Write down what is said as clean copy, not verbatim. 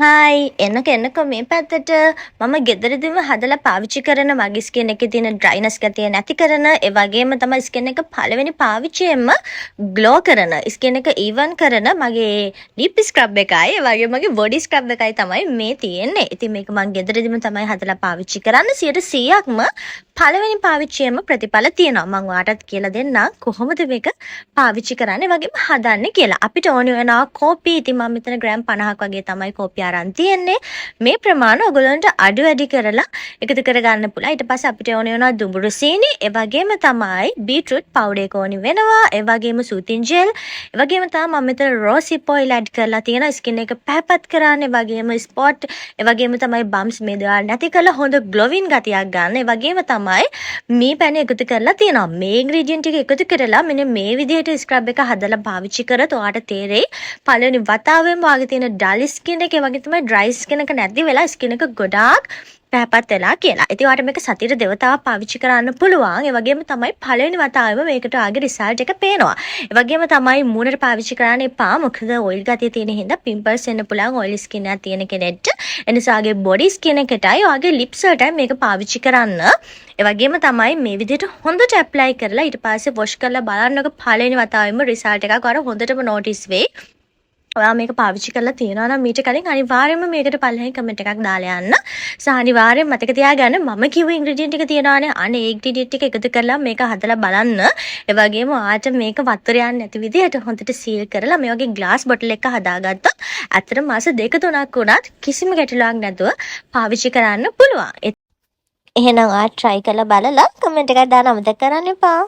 Hi එන්නක මේ පැත්තට මම ගෙදරදිම හදලා පාවිච්චි කරන මගේ ස්කින් එකේ තියෙන ඩ්‍රයිනස් ගතිය නැති කරන ඒ වගේම තමයි ස්කින් එක පළවෙනි පාවිච්චියෙන්ම ග්ලෝ කරන ස්කින් එක ඊවන් කරන මගේ ඩීප් ස්ක්‍රබ් එකයි ඒ වගේම මගේ බොඩි ස්ක්‍රබ් එකයි තමයි මේ තියෙන්නේ. ඉතින් මේක මම ගෙදරදිම තමයි හදලා පාවිච්චි කරන්නේ 100%ක්ම පළවෙනි පාවිච්චියෙන්ම ප්‍රතිඵල තියෙනවා. මම ඔයාටත් කියලා දෙන්නම් කොහොමද මේක පාවිච්චි කරන්නේ වගේම හදන්නේ කියලා. අපිට ඕනි වෙනවා කෝපි. ඉතින් මම මෙතන ග්‍රෑම් 50ක් වගේ තමයි කෝපි අරන් තියෙන්නේ. මේ ප්‍රමාණය ඔයගොල්ලන්ට අඩු වැඩි කරලා එකතු කරගන්න පුළුවන්. ඊට පස්සේ අපිට ඕන වෙනවා දුඹුරු සීනි, ඒ වගේම තමයි බීට්‍රූට් පවුඩර් එක ඕනි වෙනවා. ඒ වගේම සූතින් ජෙල්, ඒ වගේම තමයි මම මෙතන රෝසිප් ඔයිල් ඇඩ් කරලා තියෙනවා. ස්කින් එක පැහැපත් කරන්න, ඒ වගේම ස්පොට්, ඒ වගේම තමයි බම්ස් මේ දේවල් නැති කරලා හොඳ ග්ලෝවින් ගතියක් ගන්න. ඒ වගේම තමයි මේ පැන එකතු කරලා තියෙනවා. මේ ඉන්ග්‍රීඩියන්ට් ටික එකතු කරලා මෙන්න මේ විදිහට ස්ක්‍රබ් එක හදලා පාවිච්චි කරත් ඔයාට තේරෙයි පළවෙනි වතාවෙම වාගේ තියෙන ඩල් ස්කින් එක වගේ තමයි ඩ්‍රයි ස්කින් එක නැති වෙලා ස්කින් එක ගොඩාක් පැහැපත් වෙලා කියලා. ඉතින් ඔයාලට මේක සතියට දෙවතාවක් පාවිච්චි කරන්න පුළුවන්. ඒ වගේම තමයි පළවෙනි වතාවෙම මේකට ආගේ රිසල්ට් එක පේනවා. ඒ වගේම තමයි මූණට පාවිච්චි කරන්න එපා. මොකද ඔයිල් ගතිය තියෙන හින්දා පිම්පල්ස් එන්න පුළුවන් ඔයිල් ස්කින් එකක් තියෙන කෙනෙක්ට. ඒ නිසා ආගේ බොඩි ස්කින් එකටයි ඔයාගේ ලිප්ස් වලටයි මේක පාවිච්චි කරන්න. ඒ වගේම තමයි මේ විදිහට හොඳට ඇප්ලයි කරලා ඊට පස්සේ වොෂ් කරලා බලන්නකො පළවෙනි වතාවෙම රිසල්ට් එකක් ඔයාලා හොඳටම නෝටිස් වෙයි. ඔයා මේක පාවිච්චි කරලා තියෙනවා නම් මීට කලින් අනිවාර්යයෙන්ම මේකට පළවෙනි කමෙන්ට් එකක් දාලා යන්න. සහ අනිවාර්යයෙන් මතක තියාගන්න මම කිව්ව ඉන්ග්‍රීඩියන්ට් ටික තියනවානේ. අනේ ඒ ඉන්ග්‍රීඩියන්ට් ටික එකතු කරලා මේක හදලා බලන්න. ඒ වගේම ඔයාට මේක වතුර යන්නේ නැති විදිහට හොඳට සීල් කරලා මේ වගේ ග්ලාස් බොටල් එකක් හදාගත්තොත් ඇත්තට මාස 2-3ක් වුණත් කිසිම ගැටලුවක් නැතුව පාවිච්චි කරන්න පුළුවන්. එහෙනම් ඔයා try කරලා බලලා කමෙන්ට් එකක් දාන්න අමතක කරන්න එපා.